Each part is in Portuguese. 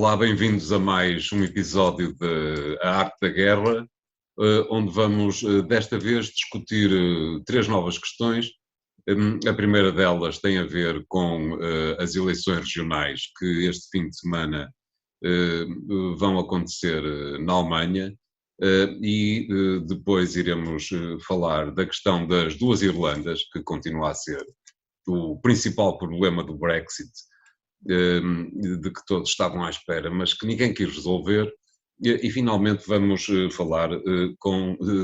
Olá, bem-vindos a mais um episódio de A Arte da Guerra, onde vamos desta vez discutir três novas questões. A primeira delas tem a ver com as eleições regionais que este fim de semana vão acontecer na Alemanha, e depois iremos falar da questão das duas Irlandas, que continua a ser o principal problema do Brexit, de que todos estavam à espera, mas que ninguém quis resolver. E finalmente vamos falar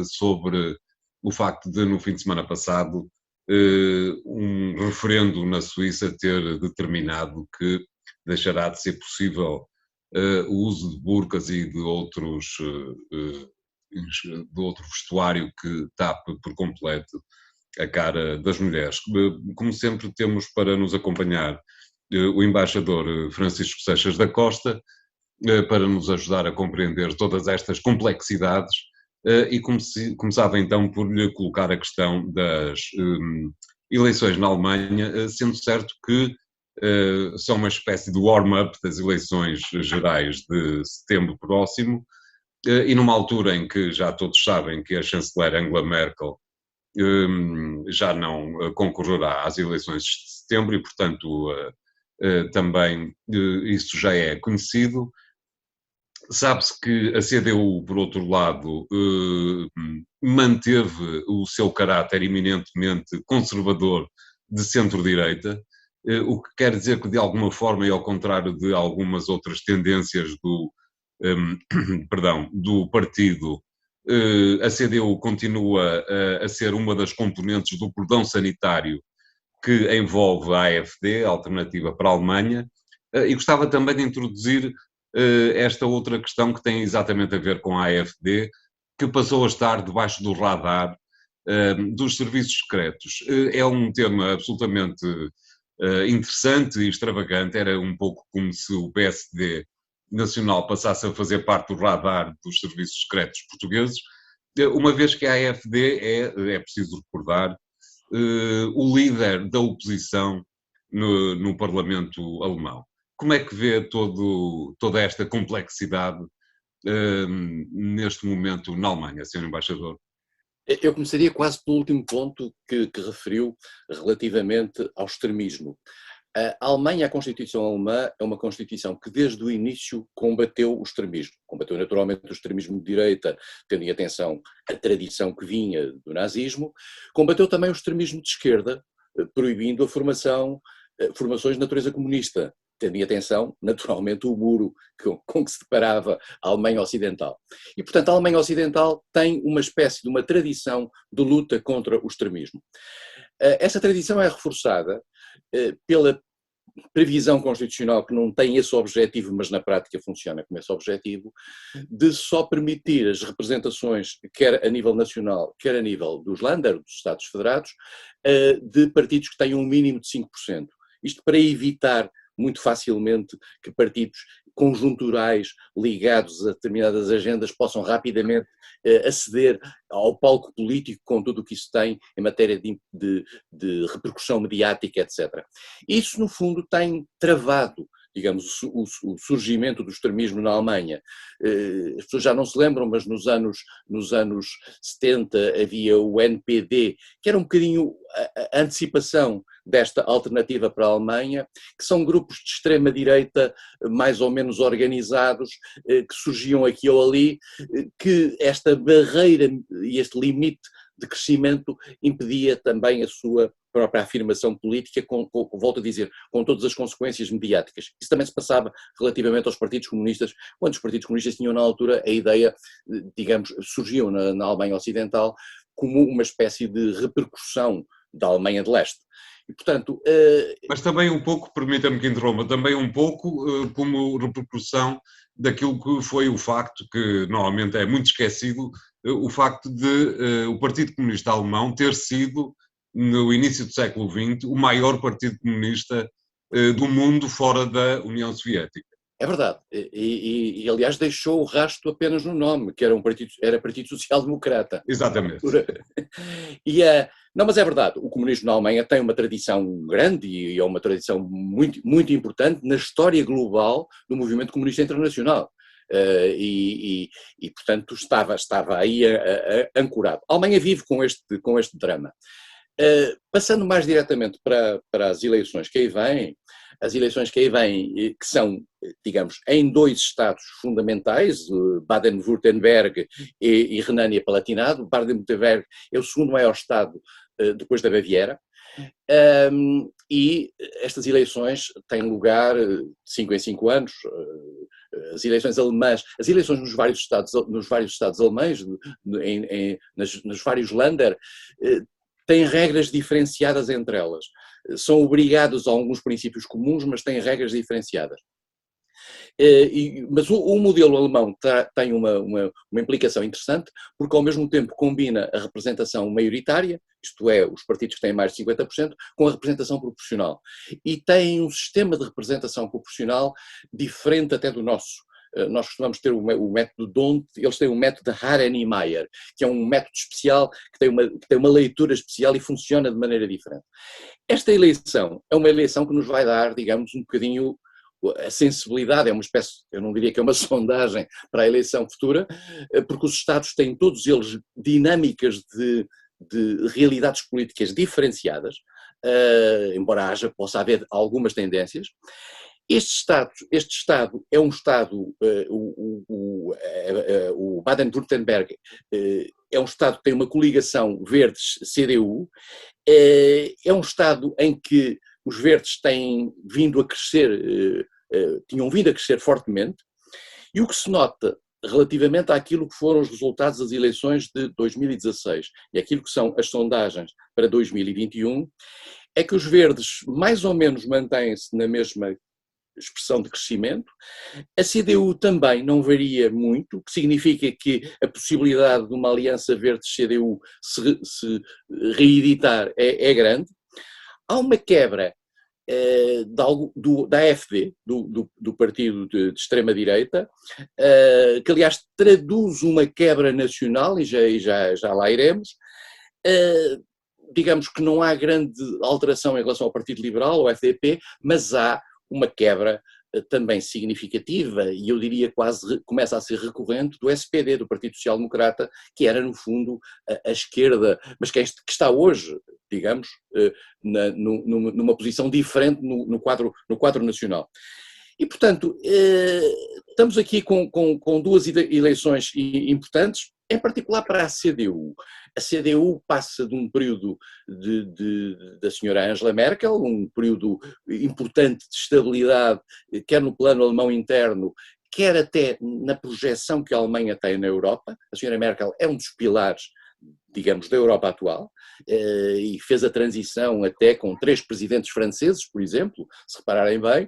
sobre o facto de, no fim de semana passado, um referendo na Suíça ter determinado que deixará de ser possível o uso de burcas e de outro vestuário que tape por completo a cara das mulheres. Como sempre, temos para nos acompanhar o embaixador Francisco Seixas da Costa, para nos ajudar a compreender todas estas complexidades, e começava então por lhe colocar a questão das eleições na Alemanha, sendo certo que são uma espécie de warm-up das eleições gerais de setembro próximo, e numa altura em que já todos sabem que a chanceler Angela Merkel já não concorrerá às eleições de setembro e, portanto, também isso já é conhecido. Sabe-se que a CDU, por outro lado, manteve o seu caráter eminentemente conservador de centro-direita, o que quer dizer que, de alguma forma, e ao contrário de algumas outras tendências do partido, a CDU continua a ser uma das componentes do cordão sanitário que envolve a AfD, a Alternativa para a Alemanha, e gostava também de introduzir esta outra questão que tem exatamente a ver com a AfD, que passou a estar debaixo do radar dos serviços secretos. É um tema absolutamente interessante e extravagante, era um pouco como se o PSD nacional passasse a fazer parte do radar dos serviços secretos portugueses, uma vez que a AfD é preciso recordar, o líder da oposição no Parlamento alemão. Como é que vê toda esta complexidade neste momento na Alemanha, Sr. Embaixador? Eu começaria quase pelo último ponto que referiu relativamente ao extremismo. A Alemanha, a Constituição alemã, é uma Constituição que desde o início combateu o extremismo. Combateu naturalmente o extremismo de direita, tendo em atenção a tradição que vinha do nazismo. Combateu também o extremismo de esquerda, proibindo formações de natureza comunista, tendo em atenção, naturalmente, o muro com que se deparava a Alemanha Ocidental. E, portanto, a Alemanha Ocidental tem uma espécie de uma tradição de luta contra o extremismo. Essa tradição é reforçada pela previsão constitucional, que não tem esse objetivo, mas na prática funciona como esse objetivo, de só permitir as representações, quer a nível nacional, quer a nível dos Länder, dos Estados Federados, de partidos que tenham um mínimo de 5%. Isto para evitar muito facilmente que partidos conjunturais ligados a determinadas agendas possam rapidamente aceder ao palco político com tudo o que isso tem em matéria de repercussão mediática, etc. Isso, no fundo, tem travado, digamos, o surgimento do extremismo na Alemanha. As pessoas já não se lembram, mas nos anos 70 havia o NPD, que era um bocadinho a antecipação desta alternativa para a Alemanha, que são grupos de extrema-direita mais ou menos organizados, que surgiam aqui ou ali, que esta barreira e este limite de crescimento impedia também a sua própria afirmação política, volto a dizer, com todas as consequências mediáticas. Isso também se passava relativamente aos partidos comunistas, quando os partidos comunistas tinham na altura a ideia, digamos, surgiam na Alemanha Ocidental como uma espécie de repercussão da Alemanha de Leste. E, portanto, mas também um pouco, permita-me que interrompa, também um pouco como repercussão daquilo que foi o facto, que normalmente é muito esquecido, o facto de o Partido Comunista Alemão ter sido, no início do século XX, o maior partido comunista do mundo fora da União Soviética. É verdade. Aliás, deixou o rastro apenas no nome, que era Partido Social Democrata. Exatamente. Não, mas é verdade, o comunismo na Alemanha tem uma tradição grande e é uma tradição muito, muito importante na história global do movimento comunista internacional. Portanto, estava aí ancorado. A Alemanha vive com este drama. Passando mais diretamente para as eleições que aí vêm, as eleições que aí vêm, que são, digamos, em dois estados fundamentais, Baden-Württemberg e Renânia-Palatinado. Baden-Württemberg é o segundo maior estado depois da Baviera, e estas eleições têm lugar de 5 em 5 anos. As eleições alemãs, as eleições nos vários estados alemães, nos vários Länder, têm regras diferenciadas entre elas. São obrigados a alguns princípios comuns, mas têm regras diferenciadas. Mas o modelo alemão tem uma implicação interessante, porque ao mesmo tempo combina a representação maioritária, isto é, os partidos que têm mais de 50%, com a representação proporcional. E tem um sistema de representação proporcional diferente até do nosso. Nós costumamos ter o método D'Hondt, eles têm o método de Haren-Meyer, que é um método especial, que tem uma leitura especial e funciona de maneira diferente. Esta eleição é uma eleição que nos vai dar, digamos, um bocadinho a sensibilidade, é uma espécie, eu não diria que é uma sondagem para a eleição futura, porque os Estados têm todos eles dinâmicas de realidades políticas diferenciadas, embora possa haver algumas tendências. Este Estado é um Estado, o Baden-Württemberg é um Estado que tem uma coligação Verdes-CDU, é um Estado em que os Verdes têm vindo a crescer, tinham vindo a crescer fortemente, e o que se nota relativamente àquilo que foram os resultados das eleições de 2016 e aquilo que são as sondagens para 2021, é que os Verdes mais ou menos mantêm-se na mesma expressão de crescimento. A CDU também não varia muito, o que significa que a possibilidade de uma aliança Verdes-CDU se reeditar é grande. Há uma quebra da AfD, do partido de extrema-direita, que aliás traduz uma quebra nacional, e já lá iremos. Digamos que não há grande alteração em relação ao Partido Liberal, ao FDP, mas há uma quebra também significativa, e eu diria quase começa a ser recorrente, do SPD, do Partido Social Democrata, que era no fundo a esquerda, mas que está hoje, digamos, numa posição diferente no quadro nacional. E, portanto, estamos aqui com duas eleições importantes, em particular para a CDU. A CDU passa de um período da senhora Angela Merkel, um período importante de estabilidade, quer no plano alemão interno, quer até na projeção que a Alemanha tem na Europa. A senhora Merkel é um dos pilares, digamos, da Europa atual, e fez a transição até com 3 presidentes franceses, por exemplo, se repararem bem.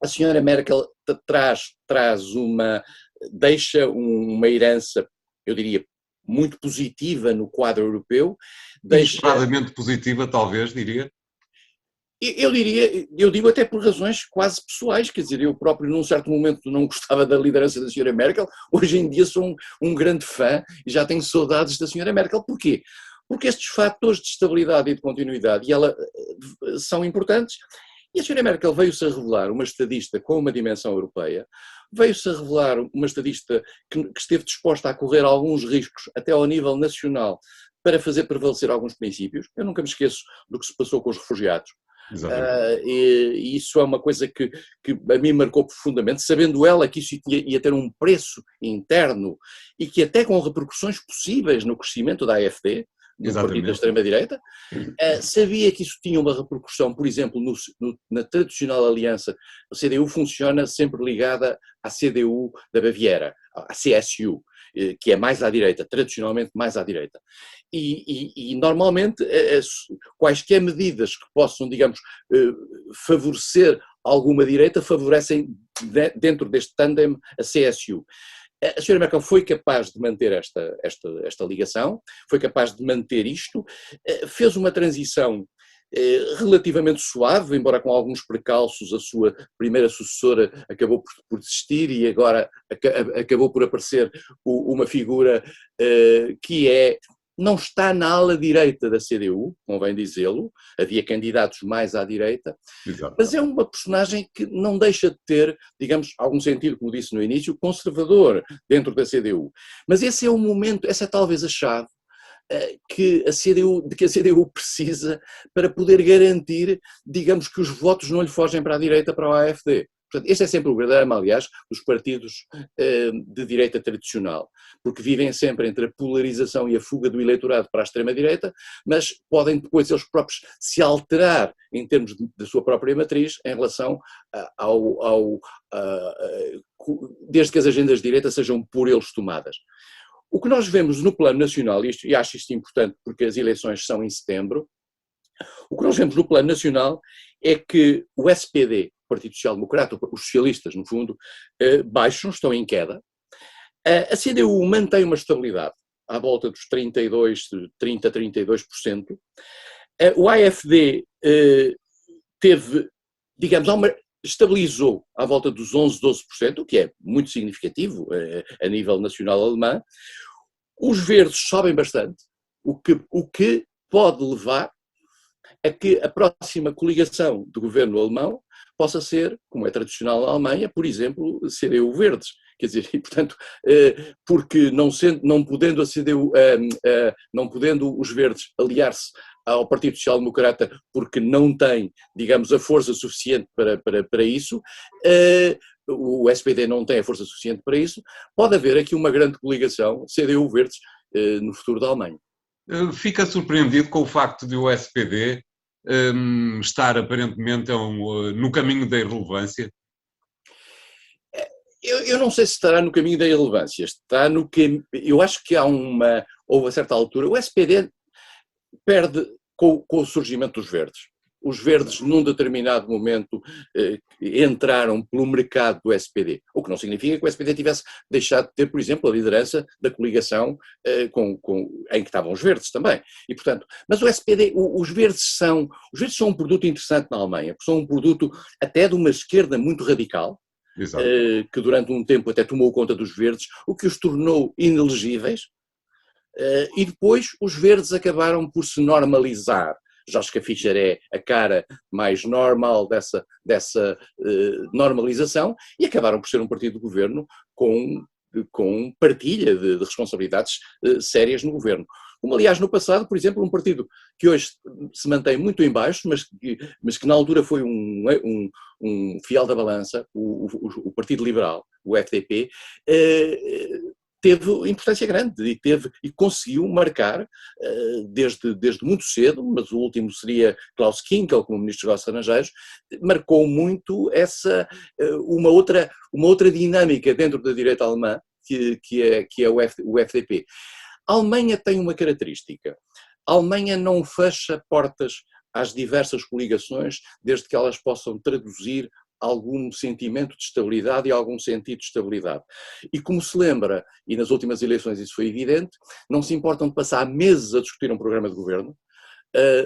A senhora Merkel deixa uma herança, eu diria, muito positiva no quadro europeu. Inesperadamente positiva, talvez, diria. Eu digo até por razões quase pessoais, quer dizer, eu próprio num certo momento não gostava da liderança da senhora Merkel, hoje em dia sou um grande fã e já tenho saudades da senhora Merkel. Porquê? Porque estes fatores de estabilidade e de continuidade são importantes. E a senhora Merkel veio-se a revelar uma estadista com uma dimensão europeia, veio-se a revelar uma estadista que esteve disposta a correr alguns riscos até ao nível nacional para fazer prevalecer alguns princípios. Eu nunca me esqueço do que se passou com os refugiados. E isso é uma coisa que a mim marcou profundamente, sabendo ela que isso ia ter um preço interno e que até com repercussões possíveis no crescimento da AfD, do partido da extrema-direita, sabia que isso tinha uma repercussão, por exemplo, na tradicional aliança. A CDU funciona sempre ligada à CDU da Baviera, à CSU, que é mais à direita, tradicionalmente mais à direita. E normalmente, quaisquer medidas que possam, digamos, favorecer alguma direita, favorecem dentro deste tândem a CSU. A senhora Merkel foi capaz de manter esta ligação, foi capaz de manter isto, fez uma transição relativamente suave, embora com alguns precalços. A sua primeira sucessora acabou por desistir e agora acabou por aparecer uma figura que não está na ala direita da CDU, convém dizê-lo, havia candidatos mais à direita, Exato. mas é uma personagem que não deixa de ter, digamos, algum sentido, como disse no início, conservador dentro da CDU. Mas esse é o momento, essa é talvez a chave de que a CDU precisa para poder garantir, digamos, que os votos não lhe fogem para a direita, para o AfD. Portanto, este é sempre o grande drama, aliás, dos partidos de direita tradicional, porque vivem sempre entre a polarização e a fuga do eleitorado para a extrema-direita, mas podem depois eles próprios se alterar em termos da sua própria matriz em relação desde que as agendas de direita sejam por eles tomadas. O que nós vemos no plano nacional, e acho isto importante porque as eleições são em setembro, o que nós vemos no plano nacional é que o SPD, o Partido Social Democrata, os socialistas, no fundo, baixam, estão em queda. A CDU mantém uma estabilidade à volta dos 30-32%. O AfD teve, digamos, estabilizou à volta dos 11-12%, o que é muito significativo a nível nacional alemão. Os verdes sobem bastante, o que pode levar a que a próxima coligação do governo alemão possa ser, como é tradicional na Alemanha, por exemplo, CDU Verdes. Quer dizer, e portanto, porque não podendo a CDU, não podendo os verdes aliar-se ao Partido Social Democrata porque não tem, digamos, a força suficiente para isso, o SPD não tem a força suficiente para isso, pode haver aqui uma grande coligação CDU Verdes no futuro da Alemanha. Fica surpreendido com o facto de o SPD estar aparentemente no caminho da irrelevância? Eu não sei se estará no caminho da irrelevância, eu acho que houve a certa altura, o SPD perde com o surgimento dos verdes. Os verdes, num determinado momento, entraram pelo mercado do SPD, o que não significa que o SPD tivesse deixado de ter, por exemplo, a liderança da coligação em que estavam os verdes também. E, portanto, mas o SPD, os verdes são um produto interessante na Alemanha, porque são um produto até de uma esquerda muito radical, que durante um tempo até tomou conta dos verdes, o que os tornou inelegíveis, e depois os verdes acabaram por se normalizar. Joschka Fischer é a cara mais normal dessa normalização e acabaram por ser um partido de governo com partilha de responsabilidades sérias no governo. Como, aliás, no passado, por exemplo, um partido que hoje se mantém muito em baixo, mas que na altura foi um fiel da balança, o Partido Liberal, o FDP, teve importância grande e conseguiu marcar desde muito cedo, mas o último seria Klaus Kinkel como Ministro dos Negócios Estrangeiros, marcou muito uma outra dinâmica dentro da direita alemã, que é o FDP. A Alemanha tem uma característica. A Alemanha não fecha portas às diversas coligações, desde que elas possam traduzir algum sentimento de estabilidade e algum sentido de estabilidade. E como se lembra, e nas últimas eleições isso foi evidente, não se importam de passar meses a discutir um programa de governo,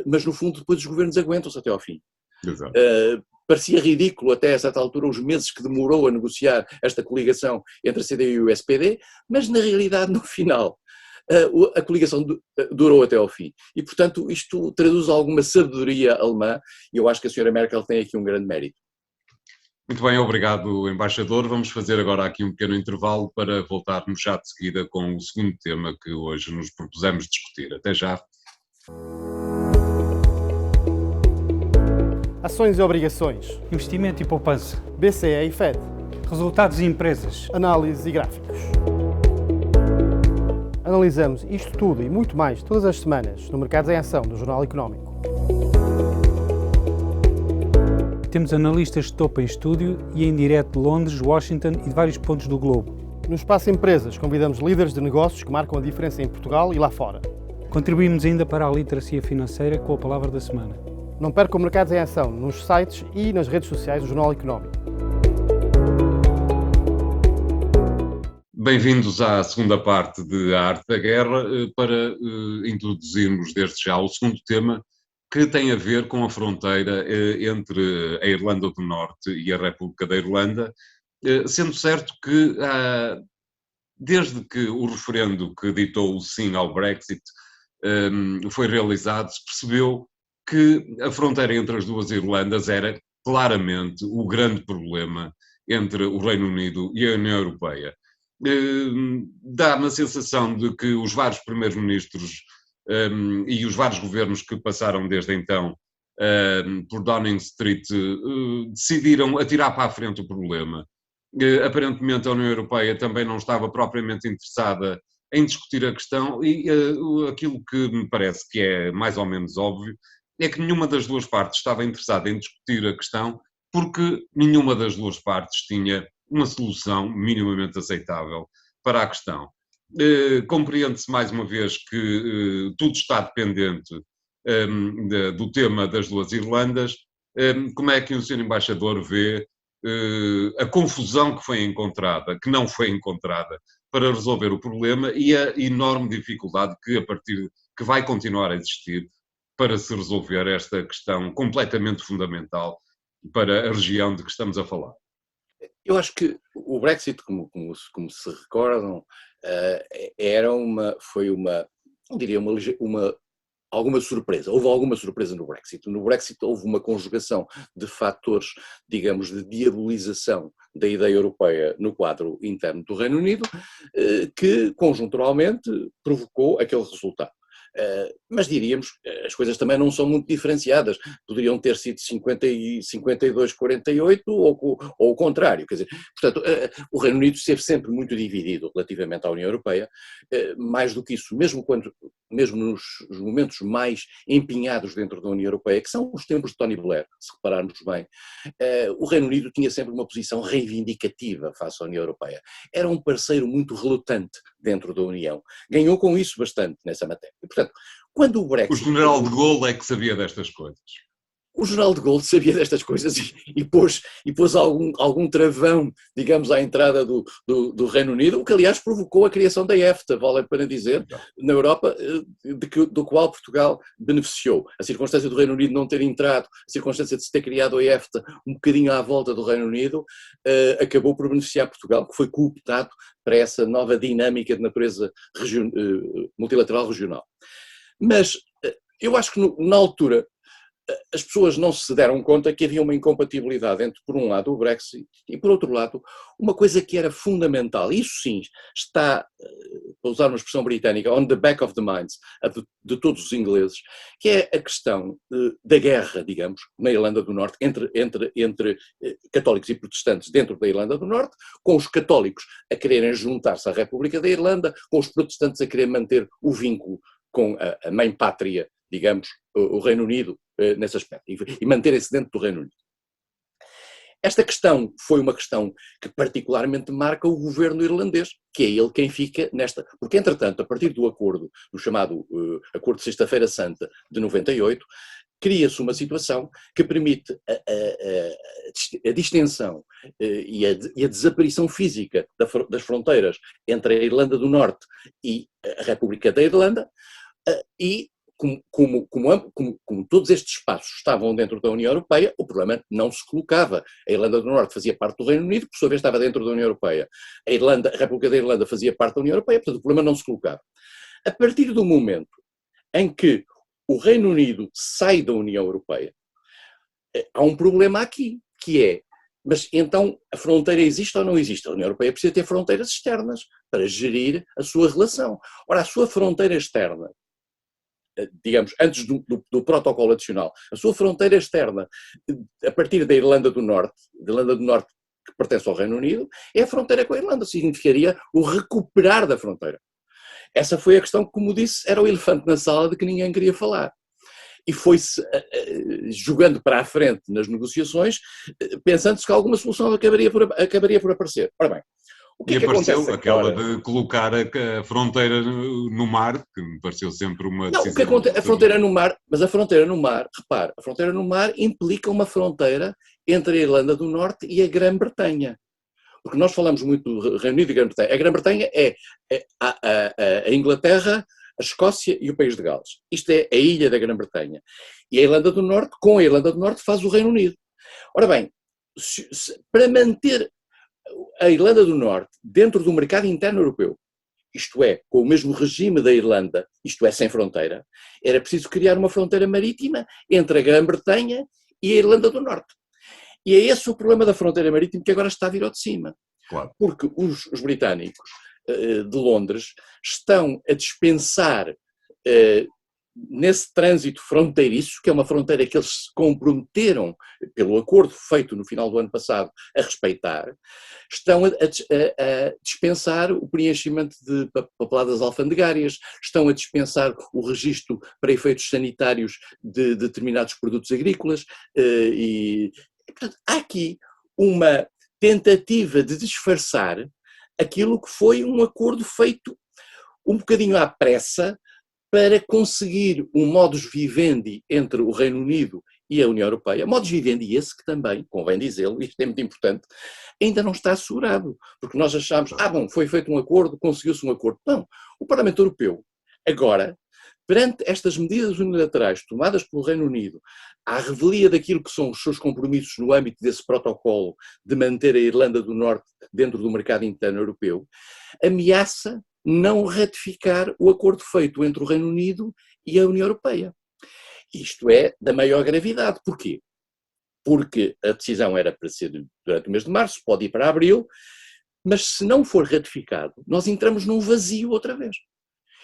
mas no fundo depois os governos aguentam-se até ao fim. Exato. Parecia ridículo até a certa altura os meses que demorou a negociar esta coligação entre a CDU e o SPD, mas na realidade no final a coligação durou até ao fim. E portanto isto traduz alguma sabedoria alemã e eu acho que a senhora Merkel tem aqui um grande mérito. Muito bem, obrigado, embaixador. Vamos fazer agora aqui um pequeno intervalo para voltarmos já de seguida com o segundo tema que hoje nos propusemos discutir. Até já. Ações e obrigações. Investimento e poupança. BCE e FED. Resultados e empresas. Análise e gráficos. Analisamos isto tudo e muito mais todas as semanas no Mercados em Ação do Jornal Económico. Temos analistas de topo em estúdio e em direto de Londres, Washington e de vários pontos do globo. No Espaço Empresas convidamos líderes de negócios que marcam a diferença em Portugal e lá fora. Contribuímos ainda para a literacia financeira com a palavra da semana. Não percam Mercados em Ação nos sites e nas redes sociais do Jornal Económico. Bem-vindos à segunda parte de A Arte da Guerra, para introduzirmos desde já o segundo tema, que tem a ver com a fronteira entre a Irlanda do Norte e a República da Irlanda, sendo certo que, desde que o referendo que ditou o sim ao Brexit foi realizado, se percebeu que a fronteira entre as duas Irlandas era claramente o grande problema entre o Reino Unido e a União Europeia. Dá-me a sensação de que os vários primeiros-ministros e os vários governos que passaram desde então por Downing Street decidiram atirar para a frente o problema. Aparentemente a União Europeia também não estava propriamente interessada em discutir a questão e aquilo que me parece que é mais ou menos óbvio é que nenhuma das duas partes estava interessada em discutir a questão porque nenhuma das duas partes tinha uma solução minimamente aceitável para a questão. Compreende-se mais uma vez que tudo está dependente do tema das duas Irlandas. Como é que o Sr. Embaixador vê a confusão que foi encontrada, que não foi encontrada, para resolver o problema e a enorme dificuldade que vai continuar a existir para se resolver esta questão completamente fundamental para a região de que estamos a falar? Eu acho que o Brexit, como se recordam, não diria alguma surpresa. Houve alguma surpresa no Brexit. No Brexit houve uma conjugação de fatores, digamos, de diabolização da ideia europeia no quadro interno do Reino Unido, que conjunturalmente provocou aquele resultado. Mas diríamos, as coisas também não são muito diferenciadas, poderiam ter sido 52-48 ou o contrário, quer dizer, portanto, o Reino Unido esteve sempre muito dividido relativamente à União Europeia, mais do que isso, mesmo nos momentos mais empenhados dentro da União Europeia, que são os tempos de Tony Blair, se repararmos bem, o Reino Unido tinha sempre uma posição reivindicativa face à União Europeia, era um parceiro muito relutante dentro da União, ganhou com isso bastante nessa matéria, e, portanto, quando o Brexit... O general de Gaulle é que sabia destas coisas. O general de Gaulle sabia destas coisas e pôs algum travão, digamos, à entrada do Reino Unido, o que aliás provocou a criação da EFTA, vale a pena dizer, na Europa, do qual Portugal beneficiou. A circunstância do Reino Unido não ter entrado, a circunstância de se ter criado a EFTA um bocadinho à volta do Reino Unido, acabou por beneficiar Portugal, que foi cooptado para essa nova dinâmica de natureza multilateral regional. Mas eu acho que na altura as pessoas não se deram conta que havia uma incompatibilidade entre, por um lado, o Brexit e, por outro lado, uma coisa que era fundamental. Isso sim está, para usar uma expressão britânica, on the back of the minds de todos os ingleses, que é a questão da guerra, digamos, na Irlanda do Norte, entre católicos e protestantes dentro da Irlanda do Norte, com os católicos a quererem juntar-se à República da Irlanda, com os protestantes a querer manter o vínculo com a mãe pátria, digamos, o Reino Unido, nesse aspecto, e manterem-se dentro do Reino Unido. Esta questão foi uma questão que particularmente marca o governo irlandês, que é ele quem fica nesta... Porque, entretanto, a partir do acordo, do chamado Acordo de Sexta-feira Santa de 98, cria-se uma situação que permite a distensão e a desaparição física das fronteiras entre a Irlanda do Norte e a República da Irlanda, e como todos estes espaços estavam dentro da União Europeia, o problema não se colocava. A Irlanda do Norte fazia parte do Reino Unido, que por sua vez estava dentro da União Europeia. A República da Irlanda fazia parte da União Europeia, portanto o problema não se colocava. A partir do momento em que o Reino Unido sai da União Europeia, há um problema aqui, que é, mas então a fronteira existe ou não existe? A União Europeia precisa ter fronteiras externas para gerir a sua relação. Ora, a sua fronteira externa, digamos, antes do protocolo adicional, a sua fronteira externa, a partir da Irlanda do Norte, que pertence ao Reino Unido, é a fronteira com a Irlanda, significaria o recuperar da fronteira. Essa foi a questão que, como disse, era o elefante na sala de que ninguém queria falar. E foi-se jogando para a frente nas negociações, pensando-se que alguma solução acabaria por aparecer. Ora bem, o que é que apareceu aquela agora? de colocar a fronteira no mar, que me pareceu sempre uma decisão... Não, o que acontece, a fronteira no mar, mas a fronteira no mar, repare, a fronteira no mar implica uma fronteira entre a Irlanda do Norte e a Grã-Bretanha. Porque nós falamos muito do Reino Unido e Grã-Bretanha. A Grã-Bretanha é a Inglaterra a Escócia e o País de Gales. Isto é a ilha da Grã-Bretanha. E a Irlanda do Norte, com a Irlanda do Norte, faz o Reino Unido. Ora bem, para manter a Irlanda do Norte dentro do mercado interno europeu, isto é, com o mesmo regime da Irlanda, isto é, sem fronteira, era preciso criar uma fronteira marítima entre a Grã-Bretanha e a Irlanda do Norte. E é esse o problema da fronteira marítima que agora está a vir ao de cima. Claro. Porque os britânicos de Londres estão a dispensar nesse trânsito fronteiriço, que é uma fronteira que eles se comprometeram pelo acordo feito no final do ano passado a respeitar, estão a dispensar o preenchimento de papeladas alfandegárias, estão a dispensar o registro para efeitos sanitários de determinados produtos agrícolas e portanto, há aqui uma tentativa de disfarçar aquilo que foi um acordo feito um bocadinho à pressa para conseguir um modus vivendi entre o Reino Unido e a União Europeia. Modus vivendi esse que também, convém dizê-lo, isto é muito importante, ainda não está assegurado, porque nós achamos, bom, foi feito um acordo, conseguiu-se um acordo. Não, o Parlamento Europeu, agora, perante estas medidas unilaterais tomadas pelo Reino Unido, à revelia daquilo que são os seus compromissos no âmbito desse protocolo de manter a Irlanda do Norte dentro do mercado interno europeu, ameaça não ratificar o acordo feito entre o Reino Unido e a União Europeia. Isto é da maior gravidade. Porquê? Porque a decisão era para ser durante o mês de março, pode ir para abril, mas se não for ratificado, nós entramos num vazio outra vez.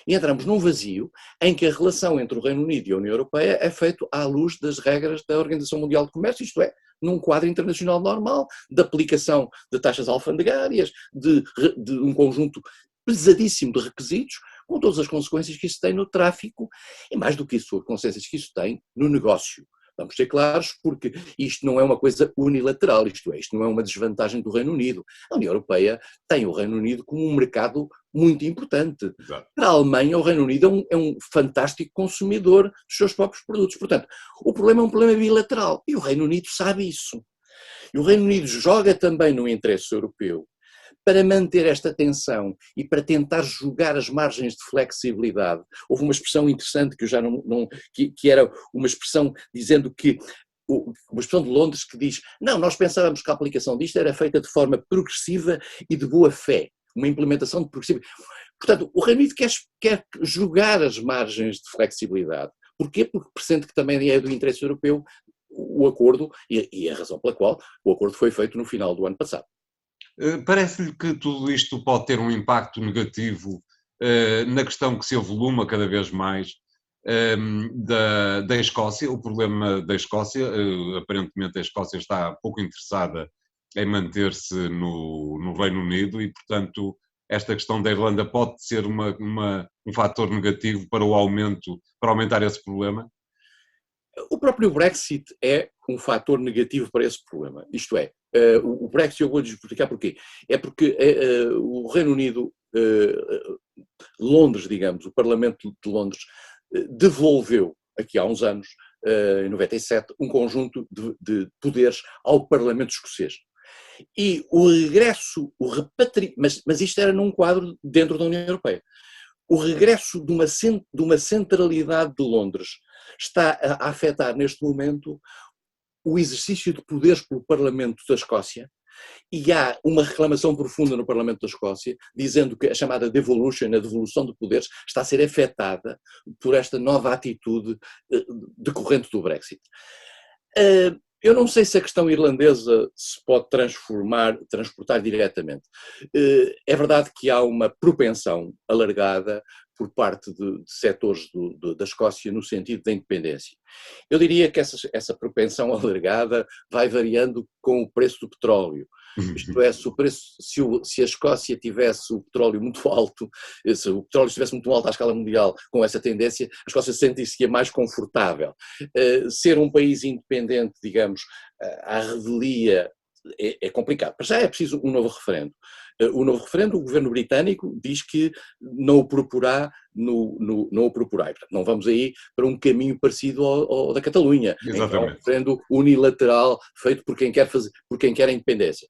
E entramos num vazio em que a relação entre o Reino Unido e a União Europeia é feita à luz das regras da Organização Mundial de Comércio, isto é, num quadro internacional normal, de aplicação de taxas alfandegárias, de um conjunto pesadíssimo de requisitos, com todas as consequências que isso tem no tráfico, e mais do que isso, as consequências que isso tem no negócio. Vamos ser claros, porque isto não é uma coisa unilateral, isto não é uma desvantagem do Reino Unido. A União Europeia tem o Reino Unido como um mercado muito importante. Exato. Para a Alemanha, o Reino Unido é um fantástico consumidor dos seus próprios produtos. Portanto, o problema é um problema bilateral, e o Reino Unido sabe isso. E o Reino Unido joga também no interesse europeu, para manter esta tensão e para tentar jogar as margens de flexibilidade. Houve uma expressão interessante que eu já que era uma expressão dizendo que, uma expressão de Londres que diz, não, nós pensávamos que a aplicação disto era feita de forma progressiva e de boa fé, uma implementação de progressiva. Portanto, o Reino Unido quer jogar as margens de flexibilidade. Porquê? Porque pressente que também é do interesse europeu o acordo e a razão pela qual o acordo foi feito no final do ano passado. Parece-lhe que tudo isto pode ter um impacto negativo na questão que se avoluma cada vez mais da Escócia, o problema da Escócia, aparentemente a Escócia está pouco interessada em manter-se no Reino Unido e, portanto, esta questão da Irlanda pode ser um fator negativo para aumentar esse problema? O próprio Brexit é um fator negativo para esse problema. Isto é, o Brexit, eu vou-lhes explicar porquê. É porque o Reino Unido, Londres, digamos, o Parlamento de Londres, devolveu, aqui há uns anos, em 97, um conjunto de poderes ao Parlamento escocês. E o regresso, mas isto era num quadro dentro da União Europeia. O regresso de uma centralidade de Londres está a afetar neste momento o exercício de poderes pelo Parlamento da Escócia, e há uma reclamação profunda no Parlamento da Escócia, dizendo que a chamada devolution, a devolução de poderes, está a ser afetada por esta nova atitude decorrente do Brexit. Eu não sei se a questão irlandesa se pode transportar diretamente. É verdade que há uma propensão alargada por parte de setores da Escócia no sentido da independência. Eu diria que essa propensão alargada vai variando com o preço do petróleo. Isto é, se a Escócia tivesse o petróleo muito alto, se o petróleo estivesse muito alto à escala mundial com essa tendência, a Escócia sentiria-se mais confortável. Ser um país independente, digamos, à revelia, é complicado. Para já é preciso um novo referendo. O novo referendo, o governo britânico diz que não o proporá não o proporá. Não vamos aí para um caminho parecido ao da Catalunha, em que é um Exatamente. referendo unilateral feito por quem quer a independência.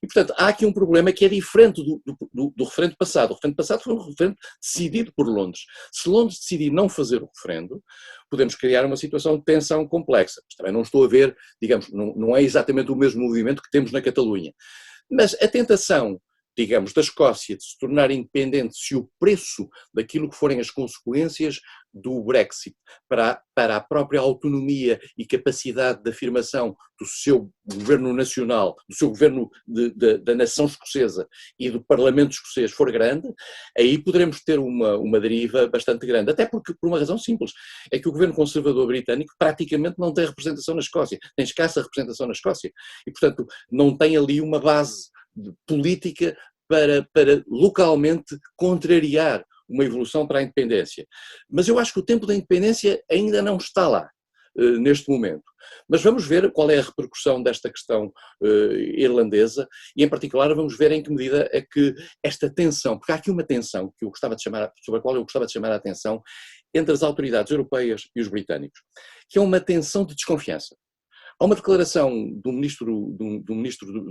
E, portanto, há aqui um problema que é diferente do referendo passado. O referendo passado foi um referendo decidido por Londres. Se Londres decidir não fazer o referendo, podemos criar uma situação de tensão complexa. Mas também não estou a ver, digamos, não é exatamente o mesmo movimento que temos na Catalunha. Mas a tentação, digamos, da Escócia de se tornar independente se o preço daquilo que forem as consequências do Brexit para a própria autonomia e capacidade de afirmação do seu governo nacional, do seu governo da nação escocesa e do Parlamento escocês for grande, aí poderemos ter uma deriva bastante grande. Até porque, por uma razão simples, é que o governo conservador britânico praticamente não tem representação na Escócia, tem escassa representação na Escócia e, portanto, não tem ali uma base política para localmente contrariar uma evolução para a independência. Mas eu acho que o tempo da independência ainda não está lá, neste momento. Mas vamos ver qual é a repercussão desta questão irlandesa e, em particular, vamos ver em que medida é que esta tensão, porque há aqui uma tensão sobre a qual eu gostava de chamar a atenção entre as autoridades europeias e os britânicos, que é uma tensão de desconfiança. Há uma declaração do ministro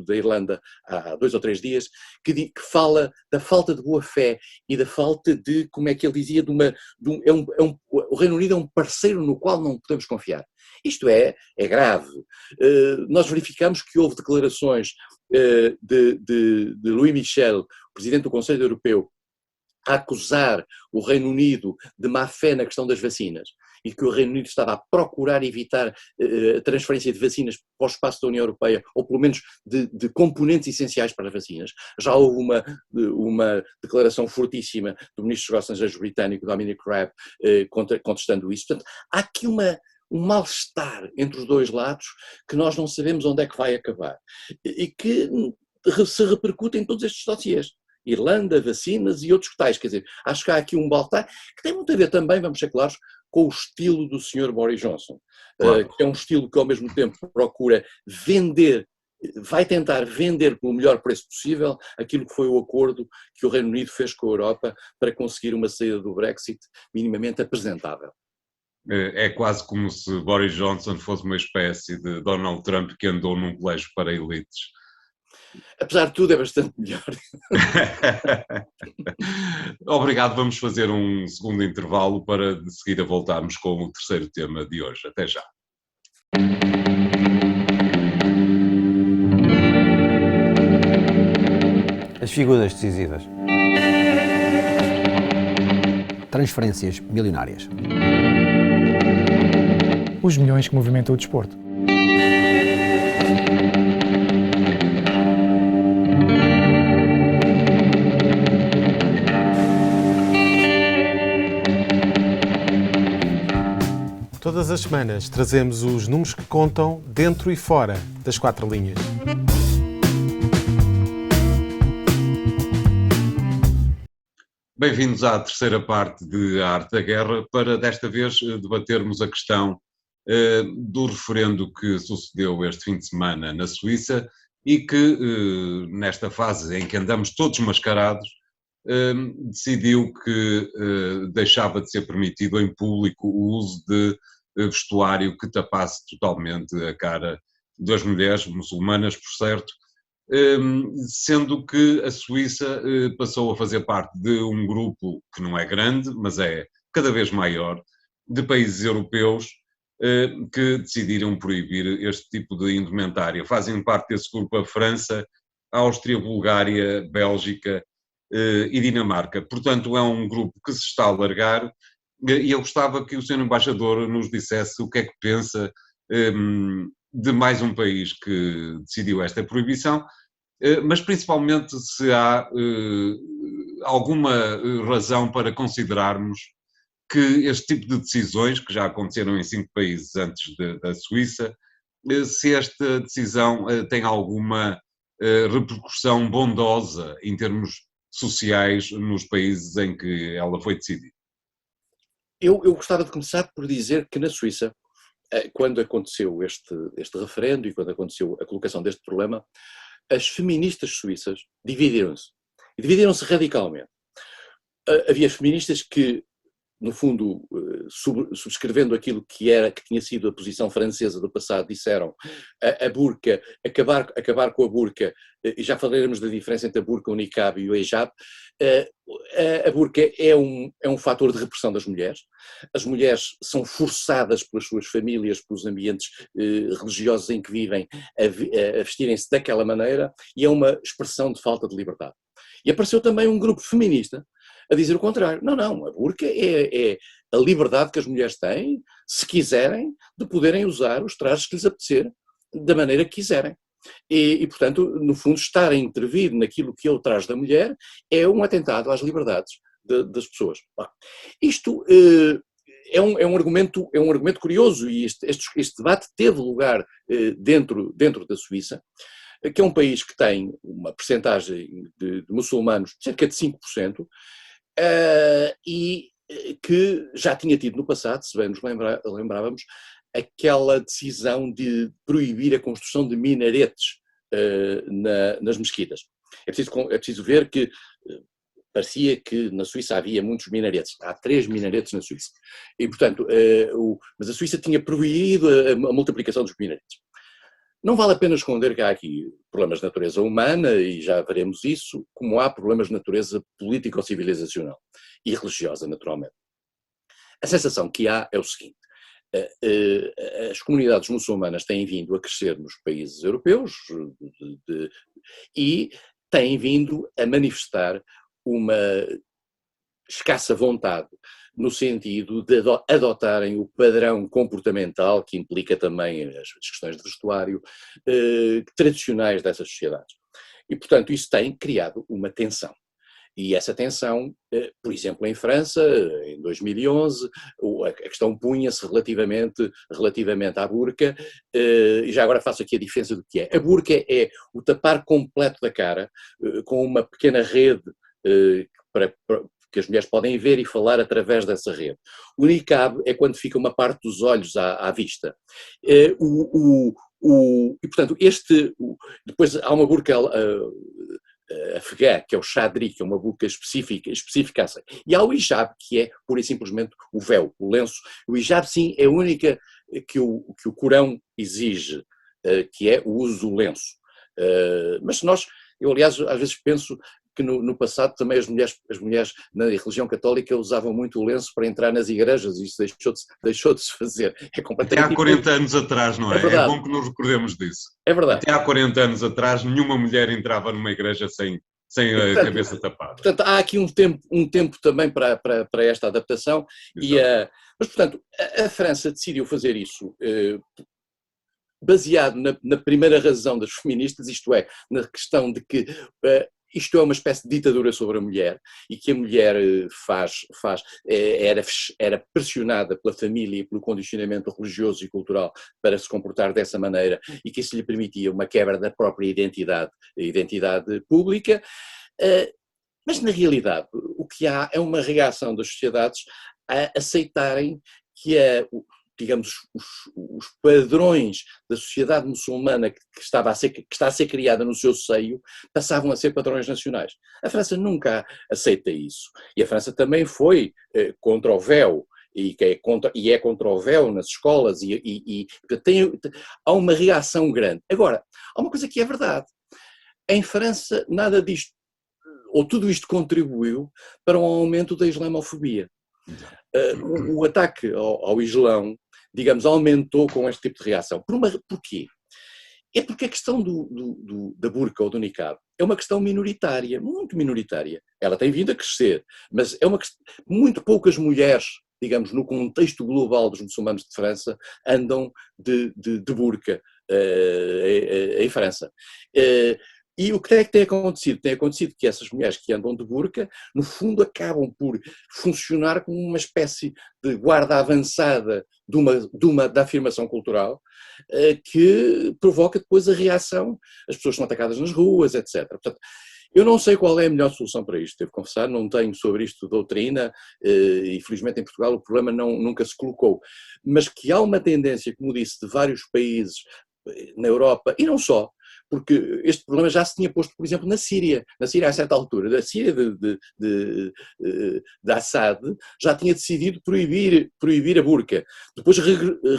da Irlanda há 2 ou 3 dias que fala da falta de boa-fé e da falta de, como é que ele dizia, o Reino Unido é um parceiro no qual não podemos confiar. Isto é grave. Nós verificamos que houve declarações de Louis Michel, presidente do Conselho Europeu, a acusar o Reino Unido de má-fé na questão das vacinas e que o Reino Unido estava a procurar evitar a transferência de vacinas para o espaço da União Europeia, ou pelo menos de componentes essenciais para as vacinas. Já houve uma declaração fortíssima do Ministro dos Negócios Estrangeiros britânico, Dominic Raab, contestando isso. Portanto, há aqui um mal-estar entre os dois lados que nós não sabemos onde é que vai acabar e que se repercute em todos estes dossiês. Irlanda, vacinas e outros tais. Quer dizer, acho que há aqui um baltar que tem muito a ver também, vamos ser claros, com o estilo do Sr. Boris Johnson, Claro. que é um estilo que ao mesmo tempo procura vender, vai tentar vender pelo melhor preço possível aquilo que foi o acordo que o Reino Unido fez com a Europa para conseguir uma saída do Brexit minimamente apresentável. É quase como se Boris Johnson fosse uma espécie de Donald Trump que andou num colégio para elites. Apesar de tudo, é bastante melhor. Obrigado, vamos fazer um segundo intervalo para de seguida voltarmos com o terceiro tema de hoje. Até já. As figuras decisivas. Transferências milionárias. Os milhões que movimentam o desporto. Todas as semanas trazemos os números que contam dentro e fora das 4 linhas. Bem-vindos à terceira parte de A Arte da Guerra, para desta vez debatermos a questão do referendo que sucedeu este fim de semana na Suíça e que, nesta fase em que andamos todos mascarados, decidiu que deixava de ser permitido em público o uso de vestuário que tapasse totalmente a cara das mulheres muçulmanas, por certo, sendo que a Suíça passou a fazer parte de um grupo que não é grande, mas é cada vez maior, de países europeus que decidiram proibir este tipo de indumentária. Fazem parte desse grupo a França, a Áustria, Bulgária, Bélgica e Dinamarca. Portanto, é um grupo que se está a alargar e eu gostava que o Sr. Embaixador nos dissesse o que é que pensa de mais um país que decidiu esta proibição, mas principalmente se há alguma razão para considerarmos que este tipo de decisões, que já aconteceram em 5 países antes da Suíça, se esta decisão tem alguma repercussão bondosa em termos sociais nos países em que ela foi decidida. Eu gostava de começar por dizer que na Suíça, quando aconteceu este referendo e quando aconteceu a colocação deste problema, as feministas suíças dividiram-se. e dividiram-se radicalmente. Havia feministas que, no fundo, subscrevendo aquilo que tinha sido a posição francesa do passado, disseram a burca, acabar com a burca, e já falaremos da diferença entre a burca, o niqab e o hijab. A burca é um fator de repressão das mulheres. As mulheres são forçadas pelas suas famílias, pelos ambientes religiosos em que vivem, a vestirem-se daquela maneira, e é uma expressão de falta de liberdade. E apareceu também um grupo feminista a dizer o contrário. Não, a burca é a liberdade que as mulheres têm, se quiserem, de poderem usar os trajes que lhes apetecer, da maneira que quiserem. E, portanto, no fundo, estar a intervir naquilo que é o traje da mulher é um atentado às liberdades das pessoas. Isto é um argumento curioso, e este debate teve lugar dentro da Suíça, que é um país que tem uma percentagem de muçulmanos de cerca de 5%, e que já tinha tido no passado, se bem nos lembrávamos, aquela decisão de proibir a construção de minaretes nas mesquitas. É preciso ver que parecia que na Suíça havia muitos minaretes. Há 3 minaretes na Suíça. E, portanto, mas a Suíça tinha proibido a multiplicação dos minaretes. Não vale a pena esconder que há aqui problemas de natureza humana, e já veremos isso, como há problemas de natureza político-civilizacional e religiosa, naturalmente. A sensação que há é o seguinte: as comunidades muçulmanas têm vindo a crescer nos países europeus e têm vindo a manifestar uma escassa vontade no sentido de adotarem o padrão comportamental, que implica também as questões de vestuário, tradicionais dessas sociedades. E, portanto, isso tem criado uma tensão. E essa tensão, por exemplo, em França, em 2011, a questão punha-se relativamente à burca, e já agora faço aqui a diferença do que é. A burca é o tapar completo da cara, com uma pequena rede que as mulheres podem ver e falar através dessa rede. O niqab é quando fica uma parte dos olhos à vista. E, portanto, depois há uma burca afegã, que é o chadri, que é uma burca específica assim. E há o hijab, que é pura e simplesmente o véu, o lenço. O hijab, sim, é a única que o Corão exige, que é o uso do lenço. Mas eu aliás, às vezes penso que no passado também as mulheres na religião católica usavam muito o lenço para entrar nas igrejas, e isso deixou de se fazer. É completamente Até há 40 anos atrás, não é? É bom que nos recordemos disso. É verdade. Até há 40 anos atrás, nenhuma mulher entrava numa igreja sem a cabeça tapada. Portanto, há aqui um tempo também para esta adaptação. Mas, portanto, a França decidiu fazer isso baseado na primeira razão das feministas, isto é, na questão de que isto é uma espécie de ditadura sobre a mulher, e que a mulher era pressionada pela família e pelo condicionamento religioso e cultural para se comportar dessa maneira, e que isso lhe permitia uma quebra da própria identidade pública. Mas, na realidade, o que há é uma reação das sociedades a aceitarem que digamos, os padrões da sociedade muçulmana que está a ser criada no seu seio passavam a ser padrões nacionais. A França nunca aceita isso. E a França também foi contra o véu, e é contra o véu nas escolas, há uma reação grande. Agora, há uma coisa que é verdade. Em França, nada disto, ou tudo isto contribuiu para um aumento da islamofobia. O ataque ao Islão, digamos, aumentou com este tipo de reação. Porquê? É porque a questão da burca ou do niqab é uma questão minoritária, muito minoritária. Ela tem vindo a crescer, mas é muito poucas mulheres, digamos, no contexto global dos muçulmanos de França, andam de burca em França. E o que é que tem acontecido? Tem acontecido que essas mulheres que andam de burca, no fundo, acabam por funcionar como uma espécie de guarda avançada da afirmação cultural, que provoca depois a reação, as pessoas são atacadas nas ruas, etc. Portanto, eu não sei qual é a melhor solução para isto, devo confessar, não tenho sobre isto doutrina, e felizmente em Portugal o problema nunca se colocou, mas que há uma tendência, como disse, de vários países na Europa, e não só, porque este problema já se tinha posto, por exemplo, na Síria. Na Síria, a certa altura, da Síria de Assad, já tinha decidido proibir a burca. Depois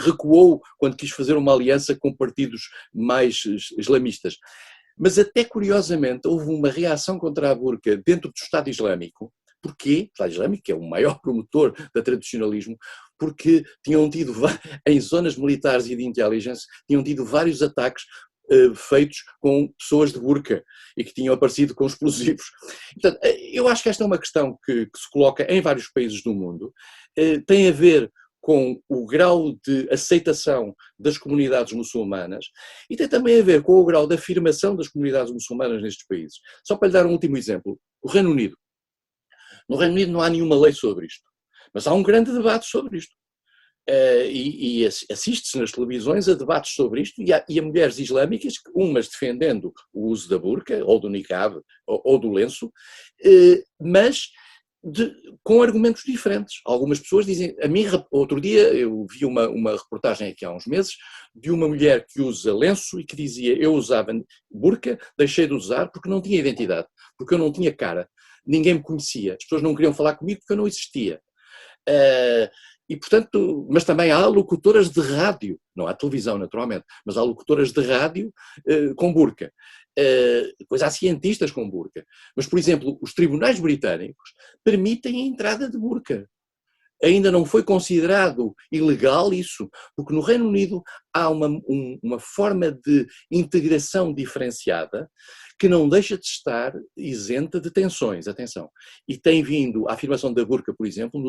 recuou quando quis fazer uma aliança com partidos mais islamistas. Mas até curiosamente houve uma reação contra a burca dentro do Estado Islâmico. Porquê? O Estado Islâmico, que é o maior promotor do tradicionalismo, porque tinham tido, em zonas militares e de intelligence, tinham tido vários ataques feitos com pessoas de burca e que tinham aparecido com explosivos. Portanto, eu acho que esta é uma questão que se coloca em vários países do mundo, tem a ver com o grau de aceitação das comunidades muçulmanas e tem também a ver com o grau de afirmação das comunidades muçulmanas nestes países. Só para lhe dar um último exemplo, o Reino Unido. No Reino Unido não há nenhuma lei sobre isto, mas há um grande debate sobre isto. E assiste-se nas televisões a debates sobre isto e a mulheres islâmicas, umas defendendo o uso da burca, ou do niqab, ou do lenço, mas com argumentos diferentes. Algumas pessoas dizem, a mim, outro dia eu vi uma reportagem aqui há uns meses, de uma mulher que usa lenço e que dizia, eu usava burca, deixei de usar porque não tinha identidade, porque eu não tinha cara. Ninguém me conhecia, as pessoas não queriam falar comigo porque eu não existia. E portanto, mas também há locutoras de rádio, não há televisão naturalmente, mas há locutoras de rádio com burca. Depois há cientistas com burca. Mas, por exemplo, os tribunais britânicos permitem a entrada de burca. Ainda não foi considerado ilegal isso, porque no Reino Unido há uma forma de integração diferenciada que não deixa de estar isenta de tensões, atenção. E tem vindo, a afirmação da burca, por exemplo,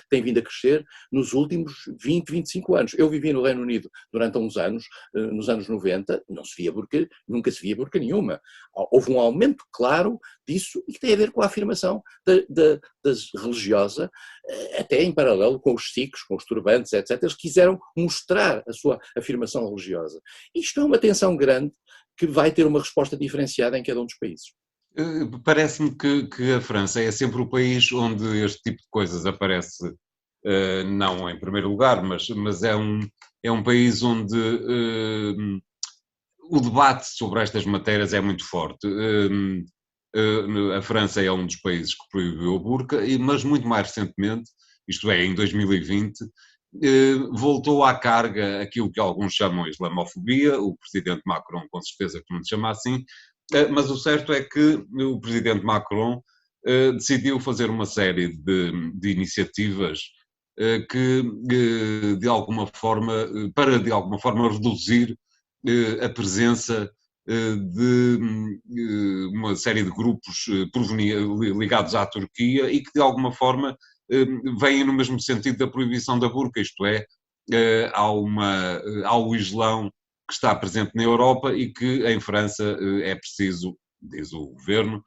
tem vindo a crescer nos últimos 20, 25 anos. Eu vivi no Reino Unido durante uns anos, nos anos 90, não se via burca, nunca se via burca nenhuma. Houve um aumento claro disso e que tem a ver com a afirmação das religiosa, até em paralelo com os sikhs, com os turbantes, etc. Eles quiseram mostrar a sua afirmação religiosa. Isto é uma tensão grande que vai ter uma resposta diferenciada em cada um dos países. Parece-me que a França é sempre o país onde este tipo de coisas aparece, não em primeiro lugar, mas é um país onde o debate sobre estas matérias é muito forte. A França é um dos países que proibiu a burca, mas muito mais recentemente, isto é, em 2020, voltou à carga aquilo que alguns chamam islamofobia, o presidente Macron com certeza que não se chama assim, mas o certo é que o presidente Macron decidiu fazer uma série de iniciativas que de alguma forma, para de alguma forma reduzir a presença de uma série de grupos ligados à Turquia e que de alguma forma vêm no mesmo sentido da proibição da burca, isto é, há o Islão que está presente na Europa e que em França é preciso, diz o governo,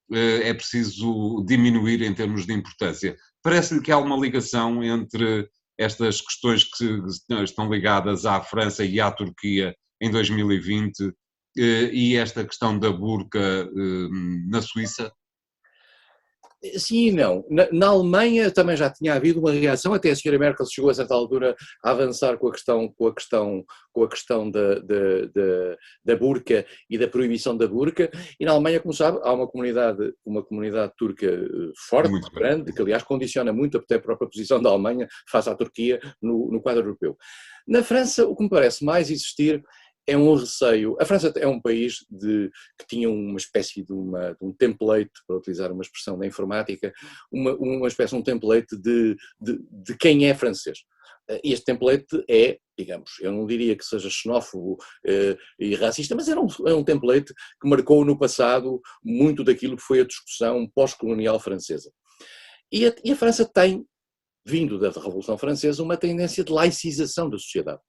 é preciso diminuir em termos de importância. Parece-lhe que há uma ligação entre estas questões que estão ligadas à França e à Turquia em 2020 e esta questão da burca na Suíça? Sim e não. Na Alemanha também já tinha havido uma reação, até a senhora Merkel chegou a certa altura a avançar com a questão da burca e da proibição da burca, e na Alemanha, como sabe, há uma comunidade turca forte, muito grande, que aliás condiciona muito até a própria posição da Alemanha face à Turquia no quadro europeu. Na França, o que me parece mais existir é um receio. A França é um país que tinha uma espécie de um template, para utilizar uma expressão da informática, uma espécie de um template de quem é francês. E este template é, digamos, eu não diria que seja xenófobo e racista, mas é um template que marcou no passado muito daquilo que foi a discussão pós-colonial francesa. E a França tem, vindo da Revolução Francesa, uma tendência de laicização da sociedade.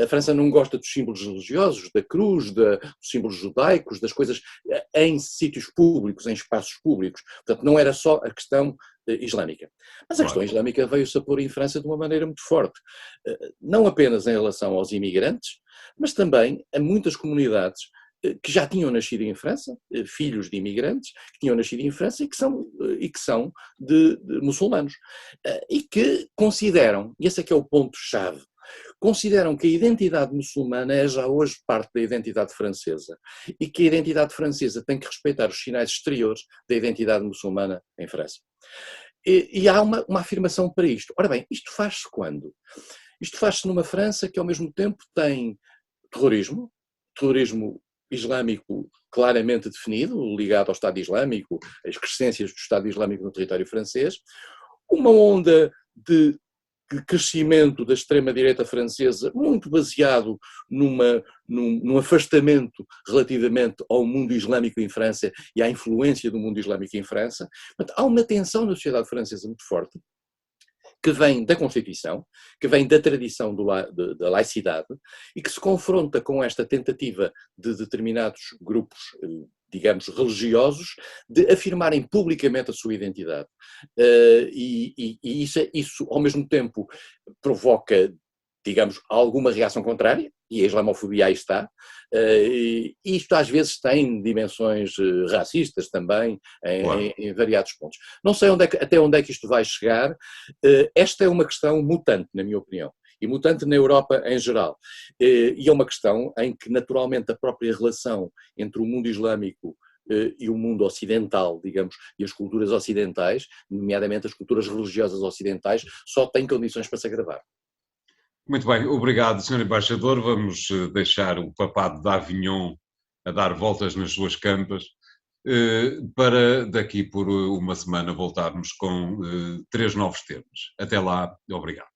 A França não gosta dos símbolos religiosos, da cruz, dos símbolos judaicos, das coisas em sítios públicos, em espaços públicos. Portanto, não era só a questão islâmica. Mas a questão islâmica veio-se a pôr em França de uma maneira muito forte. Não apenas em relação aos imigrantes, mas também a muitas comunidades que já tinham nascido em França, filhos de imigrantes, que tinham nascido em França e que são de muçulmanos. E que consideram, e esse é que é o ponto-chave, consideram que a identidade muçulmana é já hoje parte da identidade francesa e que a identidade francesa tem que respeitar os sinais exteriores da identidade muçulmana em França. E há uma afirmação para isto. Ora bem, isto faz-se quando? Isto faz-se numa França que ao mesmo tempo tem terrorismo islâmico claramente definido, ligado ao Estado Islâmico, as crescências do Estado Islâmico no território francês, uma onda de crescimento da extrema-direita francesa muito baseado num afastamento relativamente ao mundo islâmico em França e à influência do mundo islâmico em França. Portanto, há uma tensão na sociedade francesa muito forte, que vem da Constituição, que vem da tradição da laicidade e que se confronta com esta tentativa de determinados grupos, digamos, religiosos, de afirmarem publicamente a sua identidade. E isso, ao mesmo tempo, provoca, digamos, alguma reação contrária, e a islamofobia aí está. Isto às vezes tem dimensões racistas também, em variados pontos. Não sei até onde é que isto vai chegar. Esta é uma questão mutante, na minha opinião, e mutante na Europa em geral. E é uma questão em que, naturalmente, a própria relação entre o mundo islâmico e o mundo ocidental, digamos, e as culturas ocidentais, nomeadamente as culturas religiosas ocidentais, só tem condições para se agravar. Muito bem, obrigado, Sr. Embaixador. Vamos deixar o papado de Avignon a dar voltas nas suas campas, para daqui por uma semana voltarmos com 3 novos temas. Até lá, obrigado.